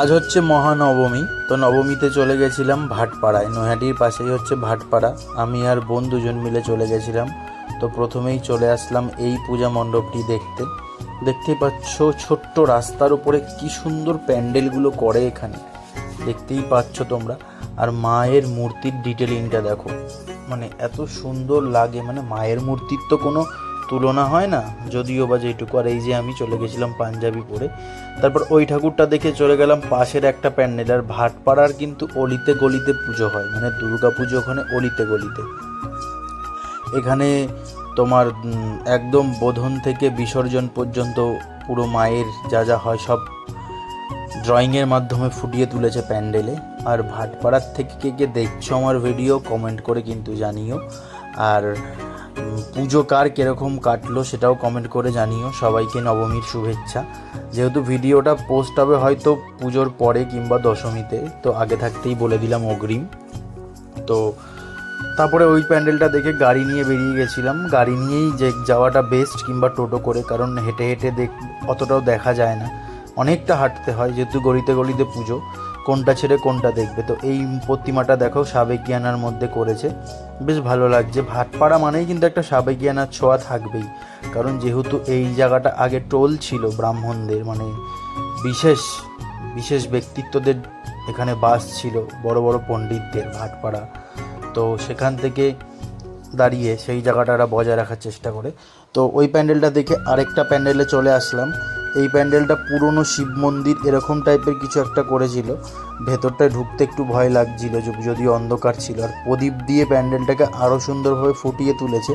আজ হচ্ছে মহানবমী। তো নবমীতে চলে গেছিলাম ভাটপাড়ায়, নৈহাটির পাশেই হচ্ছে ভাটপাড়া। আমি আর বোন দুজন মিলে চলে গেছিলাম। তো প্রথমেই চলে আসলাম এই পূজা মণ্ডপটি দেখতে। দেখতেই পাচ্ছ ছোট্ট রাস্তার উপরে কি সুন্দর প্যান্ডেলগুলো করে এখানে, দেখতেই পাচ্ছ তোমরা। আর মায়ের মূর্তির ডিটেলিংটা দেখো, মানে এত সুন্দর লাগে, মানে মায়ের মূর্তির তো কোনো তুলনা হয় না, যদিও বা যেটুকু। আর এই যে আমি চলে গেছিলাম পাঞ্জাবি পরে, তারপর ওই ঠাকুরটা দেখে চলে গেলাম পাশের একটা প্যান্ডেল। আর ভাটপাড়ার কিন্তু অলিতে গলিতে পুজো হয়, মানে দুর্গা পুজো ওখানে অলিতে গলিতে। এখানে তোমার একদম বোধন থেকে বিসর্জন পর্যন্ত পুরো মায়ের যা যা হয় সব ড্রয়িংয়ের মাধ্যমে ফুটিয়ে তুলেছে প্যান্ডেলে। আর ভাটপাড়ার থেকে কে কে দেখছো আমার ভিডিও কমেন্ট করে কিন্তু জানিও। আর পুজো কার কীরকম কাটলো সেটাও কমেন্ট করে জানিও। সবাইকে নবমীর শুভেচ্ছা। যেহেতু ভিডিওটা পোস্ট হবে হয়তো পুজোর পরে কিংবা দশমীতে, তো আগে থাকতেই বলে দিলাম অগ্রিম। তো তারপরে ওই প্যান্ডেলটা দেখে গাড়ি নিয়ে বেরিয়ে গেছিলাম। গাড়ি নিয়েই যে যাওয়াটা বেস্ট, কিংবা টোটো করে, কারণ হেঁটে হেঁটে অতটাও দেখা যায় না, অনেকটা হাঁটতে হয়, যেহেতু গলিতে গলিতে পুজো, কোনটা ছেড়ে কোনটা দেখবে। তো এই প্রতিমাটা দেখো সাবেকিয়ানার মধ্যে করেছে, বেশ ভালো লাগছে। ভাটপাড়া মানেই কিন্তু একটা সাবেকিয়ানার ছোঁয়া থাকবেই, কারণ যেহেতু এই জায়গাটা আগে টোল ছিল ব্রাহ্মণদের, মানে বিশেষ বিশেষ ব্যক্তিত্বদের এখানে বাস ছিল, বড় বড় পণ্ডিতদের ভাটপাড়া। তো সেখান থেকে দাঁড়িয়ে সেই জায়গাটা বজায় রাখার চেষ্টা করে। তো ওই প্যান্ডেলটা দেখে আরেকটা প্যান্ডেলে চলে আসলাম। এই প্যান্ডেলটা পুরনো শিব মন্দির এরকম টাইপের কিছু একটা করেছিল, ভেতরটায় ঢুকতে একটু ভয় লাগছিল যদিও অন্ধকার ছিল। আর প্রদীপ দিয়ে প্যান্ডেলটাকে আরও সুন্দরভাবে ফুটিয়ে তুলেছে।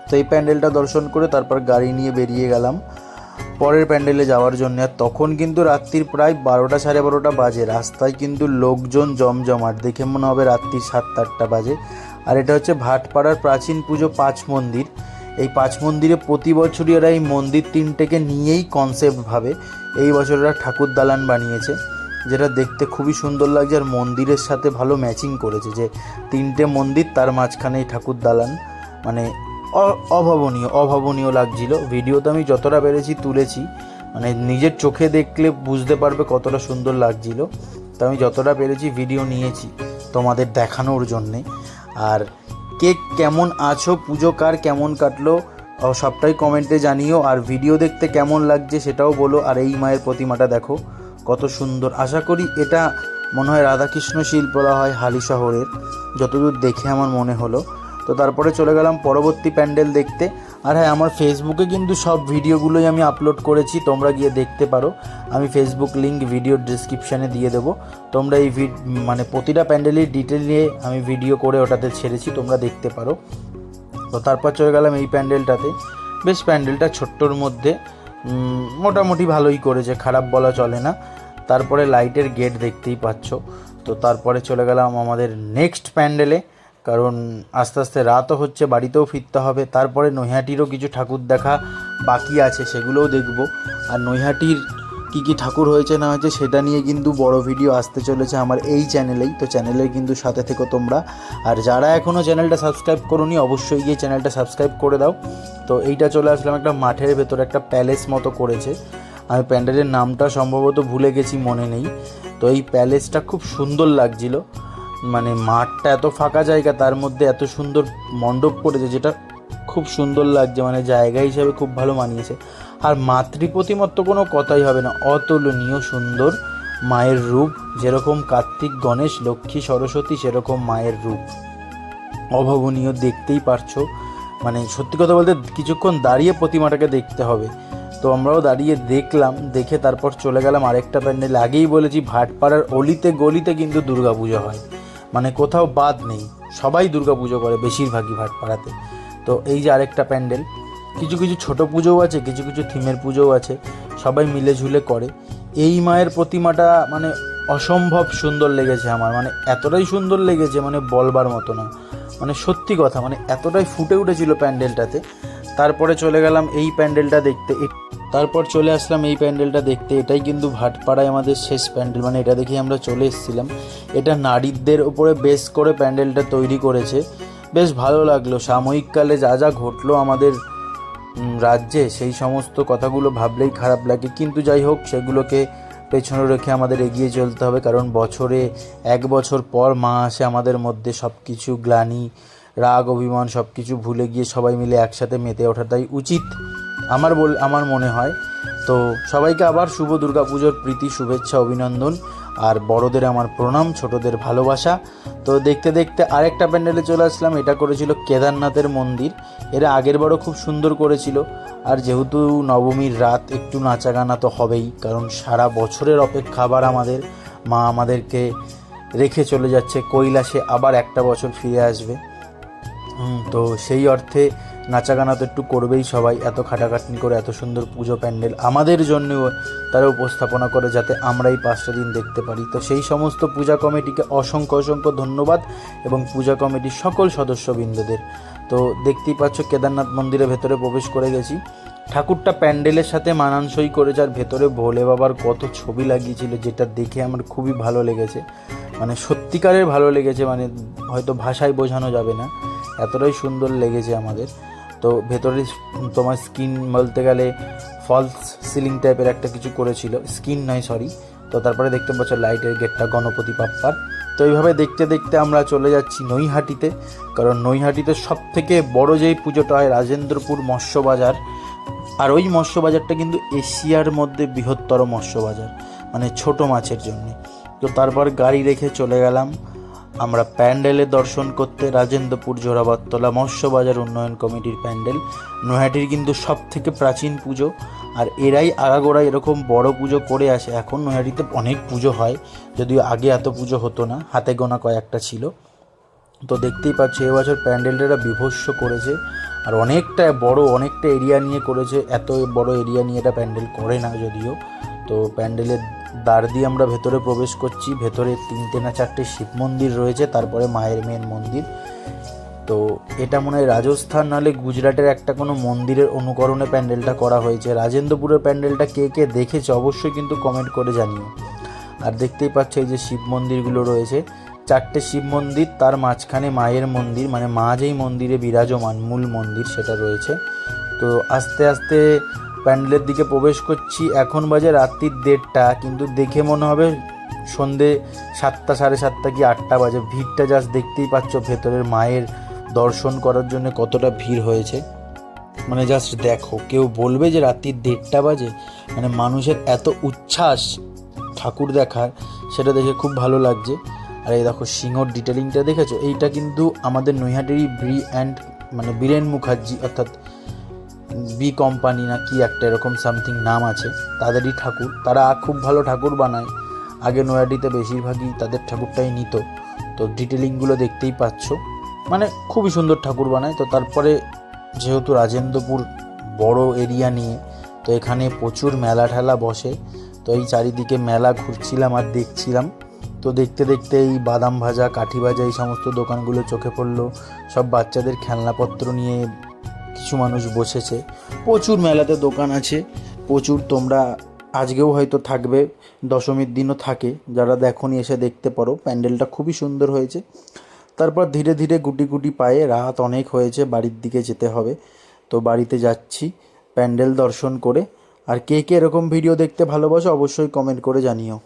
তো এই প্যান্ডেলটা দর্শন করে তারপর গাড়ি নিয়ে বেরিয়ে গেলাম পরের প্যান্ডেলে যাওয়ার জন্য। আর তখন কিন্তু রাত্রির প্রায় 12টা সাড়ে 12টা বাজে। রাস্তায় কিন্তু লোকজন জমজমাট, দেখে মনে হবে রাত্রি 7-8টা বাজে। আর এটা হচ্ছে ভাটপাড়ার প্রাচীন পুজো পাঁচ মন্দির। এই পাঁচ মন্দিরে প্রতি বছরই এরা এই মন্দির তিনটেকে নিয়েই কনসেপ্ট ভাবে এই বছর এরা ঠাকুর দালান বানিয়েছে, যেটা দেখতে খুবই সুন্দর লাগছে। আর মন্দিরের সাথে ভালো ম্যাচিং করেছে যে তিনটে মন্দির তার মাঝখানে এই ঠাকুর দালান, মানে অভাবনীয় অভাবনীয় লাগছিল। ভিডিওতে আমি যতটা পেরেছি তুলেছি, মানে নিজের চোখে দেখলে বুঝতে পারবে কতটা সুন্দর লাগছিল। তো আমি যতটা পেরেছি ভিডিও নিয়েছি তোমাদের দেখানোর জন্যে। আর কে কেমন আছো, পুজো কার কেমন কাটলো সবটাই কমেন্টে জানিও। আর ভিডিও দেখতে কেমন লাগছে সেটাও বলো। আর এই মায়ের প্রতিমাটা দেখো কত সুন্দর। আশা করি এটা মনে হয় রাধাকৃষ্ণ শিল্পরা হয় হালি শহরের, যতদূর দেখে আমার মনে হলো। তো তারপরে চলে গেলাম পরবর্তী প্যান্ডেল দেখতে। আর হ্যাঁ, আমার ফেসবুকে কিন্তু সব ভিডিওগুলোই আমি আপলোড করেছি, তোমরা গিয়ে দেখতে পারো। আমি ফেসবুক লিঙ্ক ভিডিওর ডিসক্রিপশানে দিয়ে দেবো। তোমরা এই মানে প্রতিটা প্যান্ডেলের ডিটেল নিয়ে আমি ভিডিও করে ওটাতে ছেড়েছি, তোমরা দেখতে পারো। তো তারপর চলে গেলাম এই প্যান্ডেলটাতে। বেশ প্যান্ডেলটা ছোট্টর মধ্যে মোটামুটি ভালোই করেছে, খারাপ বলা চলে না। তারপরে লাইটের গেট দেখতেই পাচ্ছ। তো তারপরে চলে গেলাম আমাদের নেক্সট প্যান্ডেলে, কারণ আস্তে আস্তে রাতও হচ্ছে, বাড়িতেও ফিরতে হবে। তারপরে নৈহাটিরও কিছু ঠাকুর দেখা বাকি আছে, সেগুলোও দেখব। আর নৈহাটির কী কী ঠাকুর হয়েছে না হয়েছে সেটা নিয়ে কিন্তু বড় ভিডিও আসতে চলেছে আমার এই চ্যানেলেই। তো চ্যানেলের কিন্তু সাথে থেকো তোমরা। আর যারা এখনও চ্যানেলটা সাবস্ক্রাইব করোনি অবশ্যই গিয়ে চ্যানেলটা সাবস্ক্রাইব করে দাও। তো এইটা চলে আসলাম একটা মাঠের ভেতরে, একটা প্যালেস মতো করেছে। আমি প্যান্ডেলের নামটা সম্ভবত ভুলে গেছি, মনে নেই। তো এই প্যালেসটা খুব সুন্দর লাগছিল, মানে মাঠটা এত ফাঁকা জায়গা, তার মধ্যে এত সুন্দর মণ্ডপ করেছে, যেটা খুব সুন্দর লাগছে, মানে জায়গা হিসাবে খুব ভালো মানিয়েছে। আর মাতৃপ্রতিমার তো কোনো কথাই হবে না, অতুলনীয় সুন্দর মায়ের রূপ। যেরকম কার্তিক গণেশ লক্ষ্মী সরস্বতী, সেরকম মায়ের রূপ অভাবনীয়, দেখতেই পারছো। মানে সত্যি কথা বলতে কিছুক্ষণ দাঁড়িয়ে প্রতিমাটাকে দেখতে হবে। তো আমরাও দাঁড়িয়ে দেখলাম, দেখে তারপর চলে গেলাম আরেকটা প্যান্ডেল। আগেই বলেছি ভাটপাড়ার অলিতে গলিতে কিন্তু দুর্গা পুজো হয়, মানে কোথাও বাদ নেই, সবাই দুর্গা পুজো করে বেশিরভাগই ভাটপাড়াতে। তো এই যে আরেকটা প্যান্ডেল, কিছু কিছু ছোটো পুজোও আছে, কিছু কিছু থিমের পুজোও আছে, সবাই মিলে ঝুলে করে। এই মায়ের প্রতিমাটা মানে অসম্ভব সুন্দর লেগেছে আমার, মানে এতটাই সুন্দর লেগেছে মানে বলবার মতো না, মানে সত্যি কথা, মানে এতটাই ফুটে উঠেছিল প্যান্ডেলটাতে। তারপরে চলে গেলাম এই প্যান্ডেলটা দেখতে। তারপর চলে আসলাম এই প্যান্ডেলটা দেখতে। এটাই কিন্তু ভাটপাড়ায় আমাদের শেষ প্যান্ডেল, মানে এটা দেখে আমরা চলে এসেছিলাম। এটা নারীদের উপরে বেস করে প্যান্ডেলটা তৈরি করেছে, বেশ ভালো লাগলো। সাময়িককালে যা যা ঘটলো আমাদের রাজ্যে সেই সমস্ত কথাগুলো ভাবলেই খারাপ লাগে, কিন্তু যাই হোক সেগুলোকে পেছনে রেখে আমাদের এগিয়ে চলতে হবে, কারণ বছরে 1 বছর পর মা আসে আমাদের মধ্যে সব কিছু গ্লানি, রাগ, অভিমান সব কিছু ভুলে গিয়ে সবাই মিলে একসাথে মেতে ওঠাটাই উচিত আমার মনে হয়। তো সবাইকে আবার শুভ দুর্গাপুজোর প্রীতি, শুভেচ্ছা, অভিনন্দন। আর বড়দের আমার প্রণাম, ছোটদের ভালোবাসা। তো দেখতে দেখতে আরেকটা প্যান্ডেলে চলে আসলাম। এটা করেছিল কেদারনাথের মন্দির। এরা আগের বারও খুব সুন্দর করেছিল। আর যেহেতু নবমীর রাত, একটু নাচা গানা তো হবেই, কারণ সারা বছরের অপেক্ষা আবার আমাদের মা আমাদেরকে রেখে চলে যাচ্ছে কৈলাসে, আবার একটা বছর ফিরে আসবে। তো সেই অর্থে নাচা গানা তো একটু করবেই সবাই। এত খাটাখাটনি করে এত সুন্দর পুজো প্যান্ডেল আমাদের জন্যও তারা উপস্থাপনা করে, যাতে আমরা এই 5টা দিন দেখতে পারি। তো সেই সমস্ত পূজা কমিটিকে অসংখ্য অসংখ্য ধন্যবাদ, এবং পূজা কমিটির সকল সদস্যবৃন্দদের। তো দেখতেই পাচ্ছ কেদারনাথ মন্দিরের ভেতরে প্রবেশ করে গেছি। ঠাকুরটা প্যান্ডেলের সাথে মানানসই করেছে, আর ভেতরে ভোলে বাবার কত ছবি লাগিয়েছিল, যেটা দেখে আমার খুবই ভালো লেগেছে। মানে সত্যিকারের ভালো লেগেছে, মানে হয়তো ভাষায় বোঝানো যাবে না, এতটাই সুন্দর লেগেছে আমাদের। তো ভেতরে তোমার স্কিন বলতে গেলে ফলস সিলিং টাইপের একটা কিছু করেছিল, স্কিন নয় সরি। তো তারপরে দেখতে পাচ্ছ লাইটের গেটটা গণপতি বাপ্পার। তো এইভাবে দেখতে দেখতে আমরা চলে যাচ্ছি নৈহাটিতে, কারণ নৈহাটিতে সব থেকে বড় যেই পুজোটা হয় রাজেন্দ্রপুর মৎস্য বাজার। আর ওই মৎস্য বাজারটা কিন্তু এশিয়ার মধ্যে বৃহত্তর মৎস্য বাজার, মানে ছোট মাছের জন্য। তো তারপর গাড়ি রেখে চলে গেলাম আমরা প্যান্ডেলে দর্শন করতে। রাজেন্দ্রপুর জোড়াবাতলা মৎস্য বাজার উন্নয়ন কমিটির প্যান্ডেল নৈহাটির কিন্তু সব থেকে প্রাচীন পুজো, আর এরাই আগাগোড়া এরকম বড় পুজো করে আসে। এখন নৈহাটিতে অনেক পুজো হয়, যদিও আগে এত পুজো হতো না, হাতে গোনা কয়েকটা ছিল। তো দেখতেই পাচ্ছ এবছর প্যান্ডেলটা বিভৎস করেছে, আর অনেকটা বড়, অনেকটা এরিয়া নিয়ে করেছে। এত বড় এরিয়া নিয়ে এটা প্যান্ডেল করে না যদিও। তো প্যান্ডেলের দ্বার দিয়ে আমরা ভেতরে প্রবেশ করছি। ভেতরে 3টে না 4টে শিব মন্দির রয়েছে, তারপরে মায়ের মেন মন্দির। তো এটা মনে হয় রাজস্থান নাহলে গুজরাটের একটা কোনো মন্দিরের অনুকরণে প্যান্ডেলটা করা হয়েছে। রাজেন্দ্রপুরের প্যান্ডেলটা কে কে দেখেছে অবশ্যই কিন্তু কমেন্ট করে জানিও। আর দেখতেই পাচ্ছ এই যে শিব মন্দিরগুলো রয়েছে, 4টে শিব মন্দির, তার মাঝখানে মায়ের মন্দির, মানে মা যেই মন্দিরে বিরাজমান মূল মন্দির সেটা রয়েছে। তো আস্তে আস্তে প্যান্ডেলের দিকে প্রবেশ করছি। এখন বাজে রাত্রির 1:30, কিন্তু দেখে মনে হবে সন্ধে 7টা, 7:30 কি 8টা বাজে। ভিড়টা জাস্ট দেখতেই পাচ্ছ, ভেতরের মায়ের দর্শন করার জন্য কতটা ভিড় হয়েছে, মানে জাস্ট দেখো। কেউ বলবে যে রাত্রির 1:30 বাজে, মানে মানুষের এত উচ্ছ্বাস ঠাকুর দেখার, সেটা দেখে খুব ভালো লাগছে। আর এই দেখো সিংহর ডিটেলিংটা দেখেছো, এইটা কিন্তু আমাদের নৈহাটিরই বীরেন মুখার্জি, অর্থাৎ বি কোম্পানি না কি একটা এরকম সামথিং নাম আছে, তাদেরই ঠাকুর। তারা খুব ভালো ঠাকুর বানায়, আগে নৈহাটিতে বেশিরভাগই তাদের ঠাকুরটাই নিত। তো ডিটেলিংগুলো দেখতেই পাচ্ছ, মানে খুবই সুন্দর ঠাকুর বানায়। তো তারপরে যেহেতু রাজেন্দ্রপুর বড় এরিয়া নিয়ে, তো এখানে প্রচুর মেলা ঠেলা বসে। তো এই চারিদিকে মেলা ঘুরছিলাম আর দেখছিলাম। তো দেখতে দেখতে এই বাদাম ভাজা, কাঠি ভাজা এই সমস্ত দোকানগুলো চোখে পড়লো। সব বাচ্চাদের খেলনাপত্র নিয়ে কিছু মানুষ বসেছে। প্রচুর মেলাতে দোকান আছে, প্রচুর। তোমরা আজকেও হয়তো থাকবে, দশমীর দিনও থাকে, যারা দেখোনি এসে দেখতে পারো। প্যান্ডেলটা খুবই সুন্দর হয়েছে। তারপর ধীরে ধীরে গুটি গুটি পায়ে, রাত অনেক হয়েছে, বাড়ির দিকে যেতে হবে। তো বাড়িতে যাচ্ছি প্যান্ডেল দর্শন করে। আর কে কে এরকম ভিডিও দেখতে ভালোবাসো অবশ্যই কমেন্ট করে জানিও।